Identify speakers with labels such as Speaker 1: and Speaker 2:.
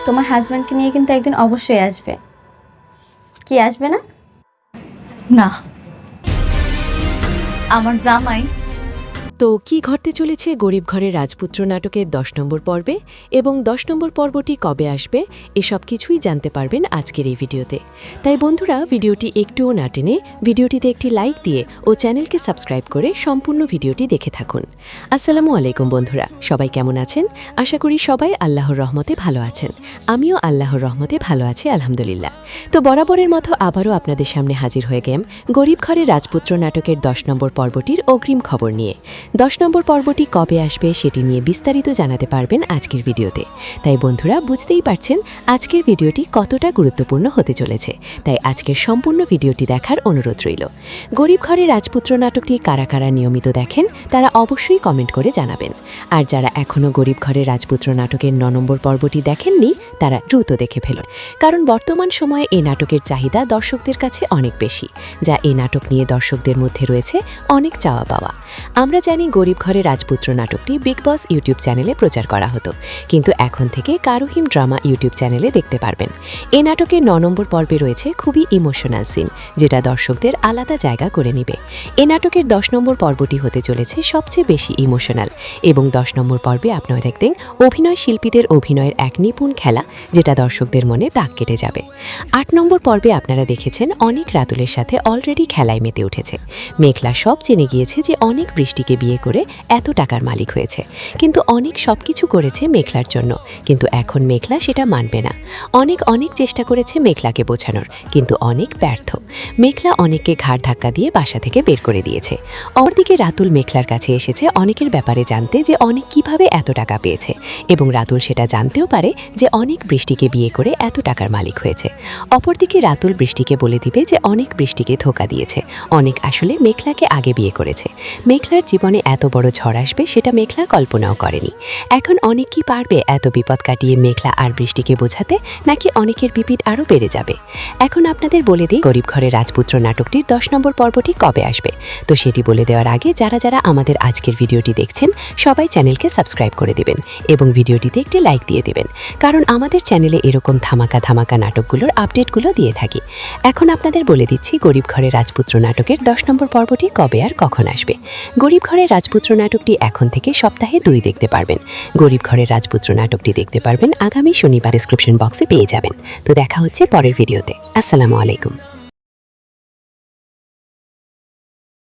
Speaker 1: তোমার হাজব্যান্ডকে নিয়ে কিন্তু একদিন অবশ্যই আসবে। কি আসবে না?
Speaker 2: না, আমার জামাই।
Speaker 3: তো কি ঘটতে চলেছে গরিব ঘরের রাজপুত্র নাটকের 10 নম্বর পর্বে এবং 10 নম্বর পর্বটি কবে আসবে এসব কিছুই জানতে পারবেন আজকের এই ভিডিওতে। তাই বন্ধুরা, ভিডিওটি একটুও না টেনে ভিডিওটিতে একটি লাইক দিয়ে ও চ্যানেলকে সাবস্ক্রাইব করে সম্পূর্ণ ভিডিওটি দেখে থাকুন। আসসালামু আলাইকুম বন্ধুরা, সবাই কেমন আছেন? আশা করি সবাই আল্লাহর রহমতে ভালো আছেন। আমিও আল্লাহর রহমতে ভালো আছি আলহামদুলিল্লাহ। তো বরাবরের মতো আবারও আপনাদের সামনে হাজির হয়ে গেলাম গরিব ঘরের রাজপুত্র নাটকের 10 নম্বর পর্বটির অগ্রিম খবর নিয়ে। 10 নম্বর পর্বটি কবে আসবে সেটি নিয়ে বিস্তারিত জানাতে পারবেন আজকের ভিডিওতে। তাই বন্ধুরা, বুঝতেই পারছেন আজকের ভিডিওটি কতটা গুরুত্বপূর্ণ হতে চলেছে। তাই আজকের সম্পূর্ণ ভিডিওটি দেখার অনুরোধ রইল। গরিব ঘরের রাজপুত্র নাটকটি কারা কারা নিয়মিত দেখেন তারা অবশ্যই কমেন্ট করে জানাবেন। আর যারা এখনও গরিব ঘরের রাজপুত্র নাটকের 9 নম্বর পর্বটি দেখেননি তারা দ্রুত দেখে ফেলুন, কারণ বর্তমান সময়ে এই নাটকের চাহিদা দর্শকদের কাছে অনেক বেশি, যা এই নাটক নিয়ে দর্শকদের মধ্যে রয়েছে অনেক চাওয়া পাওয়া। আমরা জানি গরিব ঘরের রাজপুত্র নাটকটি বিগ বস ইউটিউব চ্যানেলে প্রচার করা হতো, কিন্তু এখন থেকে কারুহিম ড্রামা ইউটিউব চ্যানেলে দেখতে পারবেন। এই নাটকের 9 নম্বর পর্বে রয়েছে খুবই ইমোশনাল সিন, যেটা দর্শকদের আলাদা জায়গা করে নেবে। এই নাটকের 10 নম্বর পর্বটি হতে চলেছে সবচেয়ে বেশি ইমোশনাল, এবং 10 নম্বর পর্বে আপনারা দেখতেন অভিনয় শিল্পীদের অভিনয়ের এক নিপুণ খেলা, যেটা দর্শকদের মনে দাগ কেটে যাবে। 8 নম্বর পর্বে আপনারা দেখেছেন অনেক রাতুলের সাথে অলরেডি খেলায় মেতে উঠেছে। মেঘলা সব জেনে গিয়েছে যে অনেক বৃষ্টিকে বিয়ে করে এত টাকার মালিক হয়েছে, কিন্তু অনেক সবকিছু করেছে মেঘলার জন্য, কিন্তু এখন মেঘলা সেটা মানবে না। অনেক চেষ্টা করেছে মেঘলাকে বোঝানোর, কিন্তু অনেক ব্যর্থ। মেঘলা অনেককে ঘাড় ধাক্কা দিয়ে বাসা থেকে বের করে দিয়েছে। অপরদিকে রাতুল মেঘলার কাছে এসেছে অনেকের ব্যাপারে জানতে, যে অনেক কিভাবে এত টাকা পেয়েছে, এবং রাতুল সেটা জানতেও পারে যে অনেক বৃষ্টিকে বিয়ে করে এত টাকার মালিক হয়েছে। অপরদিকে রাতুল বৃষ্টিকে বলে দিবে যে অনেক বৃষ্টিকে ধোঁকা দিয়েছে, অনেক আসলে মেঘলাকে আগে বিয়ে করেছে। মেঘলার জীবনে এত বড় ঝড় আসবে সেটা মেঘলা কল্পনাও করেনি। এখন অনেক কি পারবে এত বিপদ কাটিয়ে মেঘলা আর বৃষ্টিকে বোঝাতে, নাকি অনেকের বিপিড আরও বেড়ে যাবে? এখন আপনাদের বলে দিই গরিব ঘরের রাজপুত্র নাটকটির 10 নম্বর পর্বটি কবে আসবে। তো সেটি বলে দেওয়ার আগে যারা যারা আমাদের আজকের ভিডিওটি দেখছেন সবাই চ্যানেলকে সাবস্ক্রাইব করে দেবেন এবং ভিডিওটিতে একটি লাইক দিয়ে দেবেন, কারণ আমাদের চ্যানেলে এরকম ধামাকা নাটকগুলোর আপডেটগুলো দিয়ে থাকি। এখন আপনাদের বলে দিচ্ছি গরিব ঘরের রাজপুত্র নাটকের 10 নম্বর পর্বটি কবে আর কখন আসবে। গরিব ঘরের রাজপুত্র নাটকটি এখন থেকে সপ্তাহে 2 দেখতে পারবেন। গরিব ঘরের রাজপুত্র নাটকটি দেখতে পারবেন আগামী শনিবার, ডেসক্রিপশন বক্সে পেয়ে যাবেন। তো দেখা হচ্ছে পরের ভিডিওতে। আসসালামু আলাইকুম।